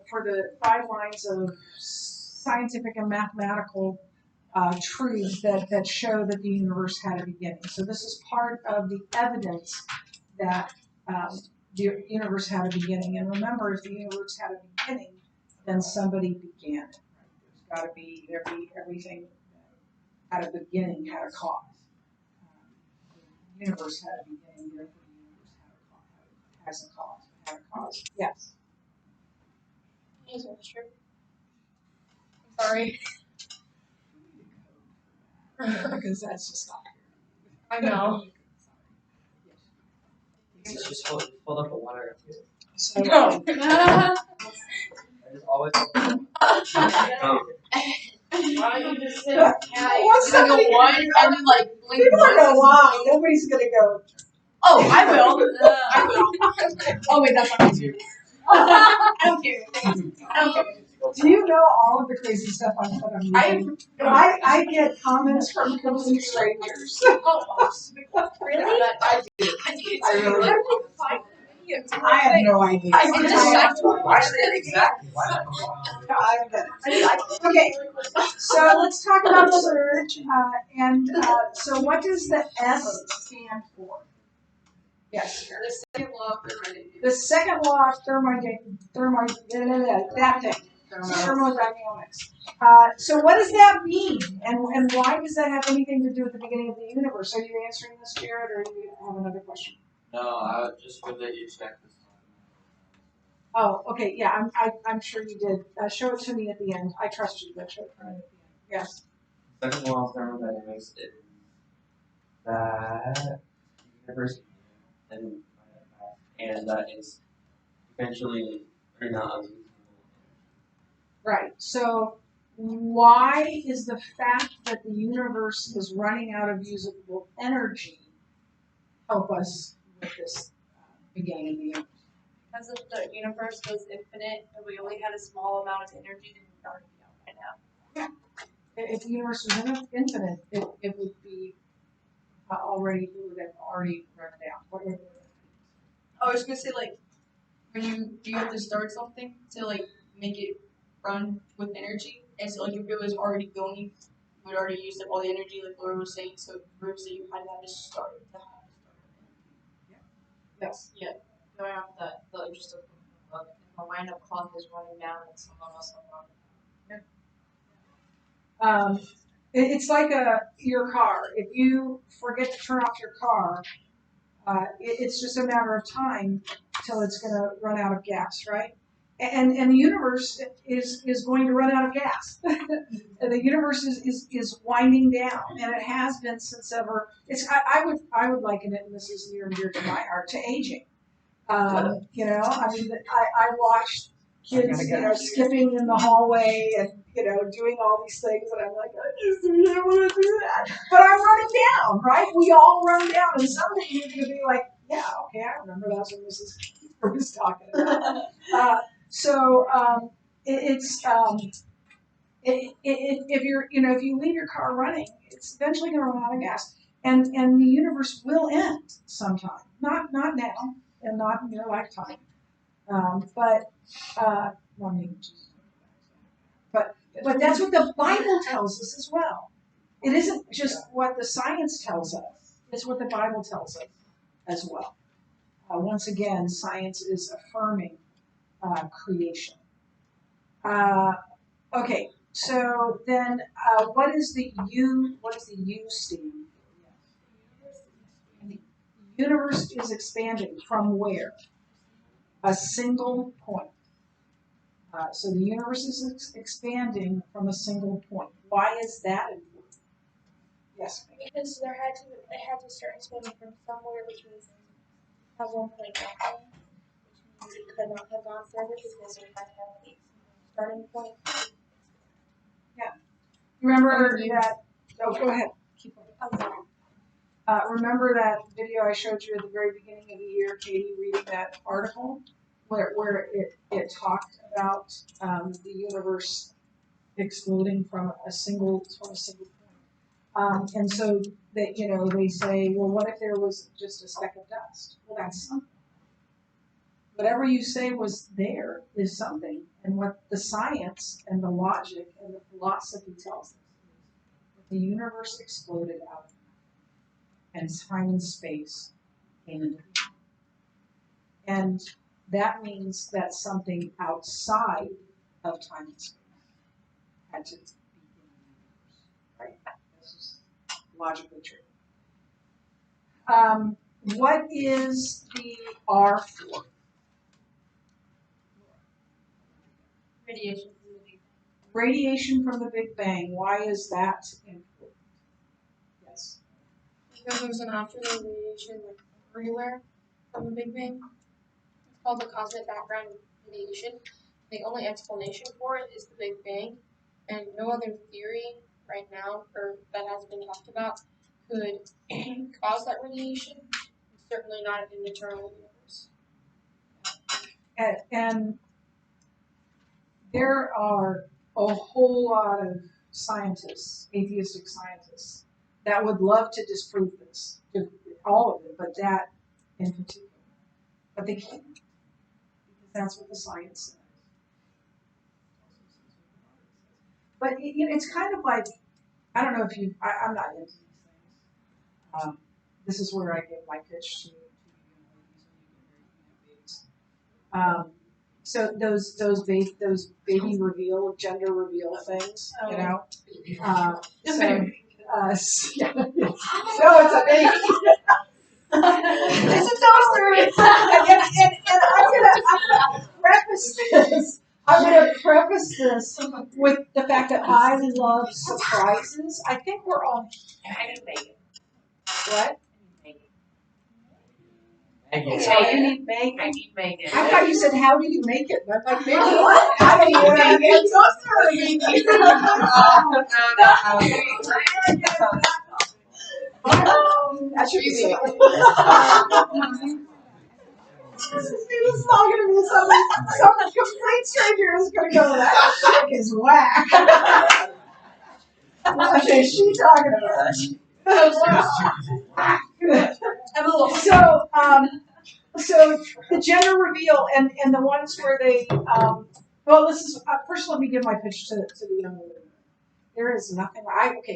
for the 5 lines of scientific and mathematical truths that show that the universe had a beginning. So this is part of the evidence that the universe had a beginning. And remember, if the universe had a beginning, then somebody began it. There's got to be everything that had a beginning, had a cause. The universe had a beginning, therefore the universe has a cause. Had a cause. Yes. Yes, that's true. I'm sorry. Because that's just not I know. It's just hold up the water. So, No. I just always. Why don't you just sit? What's You're gonna somebody go one gonna do? and then like blink People are gonna once. lie. Nobody's gonna go. Oh, I will. I will. Oh wait, that's not easier. I don't care. I don't care. Do you know all of the crazy stuff I put on YouTube? I get comments from complete strangers. Oh, really? I do. I really How did you find the videos? I have no idea. I just Why should they exactly? Why not? Okay, so let's talk about surge. So what does the S stand for? Yes. The second law of thermodynamics. The second law of thermodynamics. So what does that mean? And why does that have anything to do with the beginning of the universe? Are you answering this, Jared, or do you have another question? No, I just would let you check this time. Oh, okay, yeah, I'm sure you did. Show it to me at the end. I trust you, but show it to me at the end. Yes. Second law of thermodynamics is that the universe and that is eventually running out of usable energy. Right. So why is the fact that the universe is running out of usable energy help us with this beginning of the universe? Because if the universe was infinite and we only had a small amount of energy, then we'd already be out right now. If the universe was infinite, it would be already, it would have already run down. I was gonna say like when you have to start something to like make it run with energy, and so like if it was already going, you would already used up all the energy, like Laura was saying. So it proves that you had to have to start it to have to start it. Yes. Yeah, going off the just of if the wind-up clock is running down and someone else will run. It's like your car. If you forget to turn off your car, it's just a matter of time till it's going to run out of gas, right? And the universe is going to run out of gas. And the universe is winding down, and it has been since ever. I would liken it, and this is near and dear to my heart, to aging. You know, I mean, I watched kids, you know, skipping in the hallway and, you know, doing all these things, and I'm like, I just don't want to do that. But I'm running down, right? We all run down, and someday you're going to be like, yeah, okay, I remember that's what Mrs. Keeper was talking about. If you're, you know, if you leave your car running, it's eventually going to run out of gas, and the universe will end sometime. Not now, and not in your lifetime, but that's what the Bible tells us as well. It isn't just what the science tells us; it's what the Bible tells us as well. Once again, science is affirming creation. Okay, so then what is the U? What does the U stand for? The universe is expanding from where? A single point. So the universe is expanding from a single point. Why is that important? Yes. Because they had to start expanding from somewhere, which means at one point nothing, which means it could not have gone further because it had to have a starting point. Yeah. Remember that? Oh, go ahead. Keep going. Remember that video I showed you at the very beginning of the year, Katie, reading that article where it talked about the universe exploding from a single point. And so that, you know, they say, well, what if there was just a speck of dust? Well, that's something. Whatever you say was there is something, And what the science and the logic and the philosophy tells us is that the universe exploded out of nothing, and time and space came into being. And that means that something outside of time and space had to be in the universe, right? This is logically true. What is the R for? Radiation. Radiation from the Big Bang. Why is that important? Yes. Because there's an afterglow radiation like everywhere from the Big Bang. It's called the cosmic background radiation. The only explanation for it is the Big Bang, and no other theory right now, or that has been talked about, could cause that radiation. Certainly not in the eternal universe. And there are a whole lot of scientists, atheistic scientists, that would love to disprove this, all of it, but that in particular. But they can't, because that's what the science says. But it's kind of like, I don't know if I'm not into these things. This is where I give my pitch to babies. So those baby reveal, gender reveal things, you know. Yeah. No, it's a baby. It's a toaster. And I'm gonna preface this. I'm gonna preface this with the fact that I love surprises. I think we're all. I need bacon. What? Again. So you need bacon. I need bacon. I thought you said, how do you make it? And I'm like, make what? I don't know what I make. That should be it. This is not going to be some complete stranger is going to go, that chick is whack. What is she talking about? So the gender reveal and the ones where they, well, this is, first let me give my pitch to the young women. There is nothing,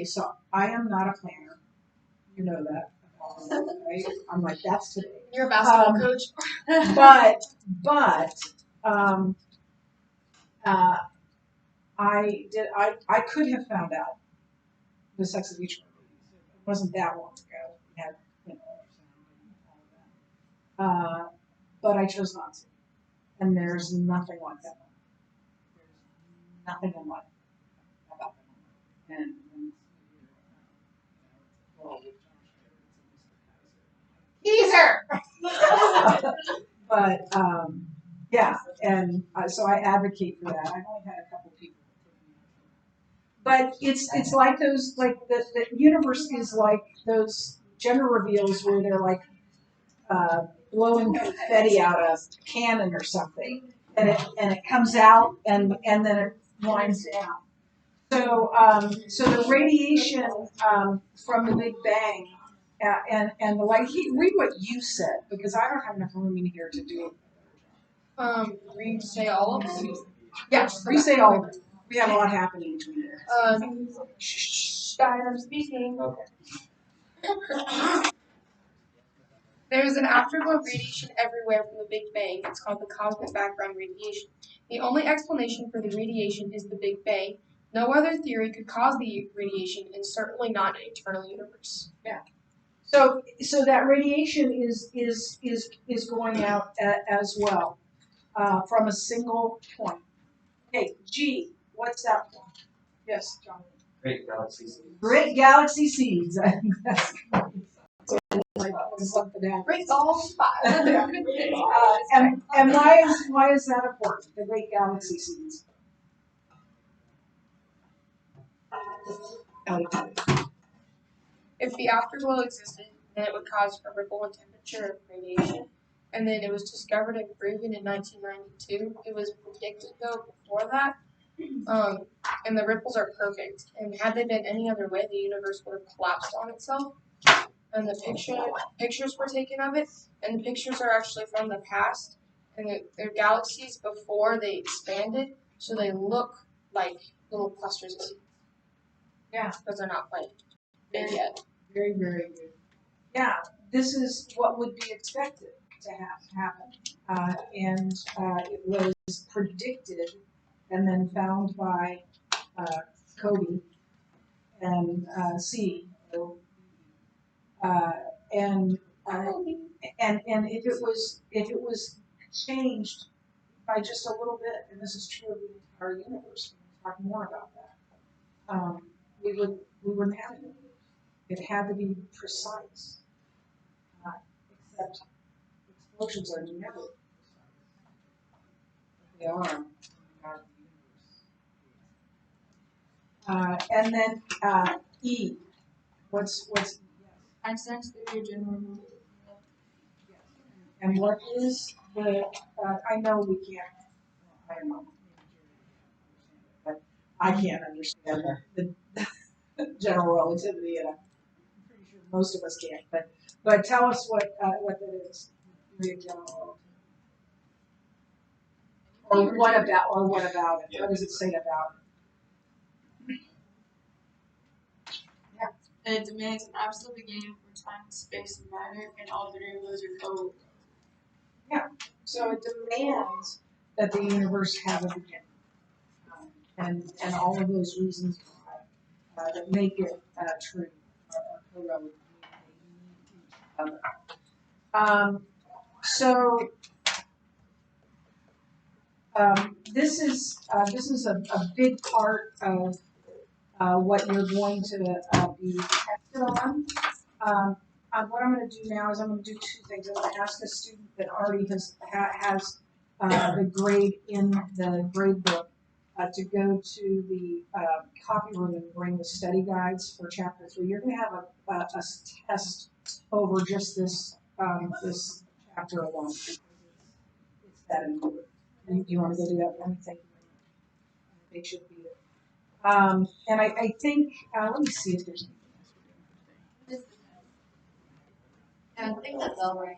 so I am not a planner. You know that. Right? I'm like, that's today. You're a basketball coach. But I could have found out the sex of each one of these. It wasn't that long ago. We had, ultrasound and all of that. But I chose not to. And there's nothing like that one. There's nothing like about that one. And well, teaser! But yeah, and so I advocate for that. I've only had a couple people. But it's like those, like the universe is like those gender reveals where they're like blowing confetti out of a cannon or something, and it comes out and then it winds down. So the radiation from the Big Bang and the light. Read what you said, because I don't have enough room in here to do it. Re-say all of them? Yeah, re-say all of it. We have a lot happening between there. Guys, I'm speaking. There's an afterglow radiation everywhere from the Big Bang. It's called the cosmic background radiation. The only explanation for the radiation is the Big Bang. No other theory could cause the radiation, and certainly not an eternal universe. Yeah. So that radiation is going out as well from a single point. Okay, G. What's that one? Yes, John. Great galaxy seeds. Great galaxy seeds. I think that's like something else. Great balls, five. And why is that important? The great galaxy seeds. If the afterglow existed, then it would cause a ripple in temperature of radiation. And then it was discovered and proven in 1992. It was predicted though before that. And the ripples are perfect. And had they been any other way, the universe would have collapsed on itself. And the pictures were taken of it. And the pictures are actually from the past. and they're galaxies before they expanded, so they look like little clusters of seeds. Yeah. Because they're not quite big yet. Very, very good. Yeah, this is what would be expected to happen. And it was predicted and then found by Kobe and C. And if it was changed by just a little bit, and this is true of the entire universe, we'll talk more about that. We wouldn't have it. It had to be precise. Except explosions are never precise. They are in the universe. And then E. What's Einstein's theory of general relativity. and what is the? I know we can't. I don't know. But I can't understand the general relativity, and I'm pretty sure most of us can't. But tell us what that is. Theory of general relativity. Or what about it? What does it say about it? And it demands an absolute beginning for time, space, and matter, and all three of those are co. So it demands that the universe have a beginning, and all of those reasons why that make it true are co-relative. So this is a big part of what you're going to be tested on. What I'm going to do now is I'm going to do two things. I'm going to ask a student that already has the grade in the grade book to go to the copy room and bring the study guides for chapter 3. You're going to have a test over just this this chapter alone. It's that important. Do you want to go do that for me? Thank you very much. They should be there. And I think let me see if there's anything else we're doing today. Yeah, I think that's all right.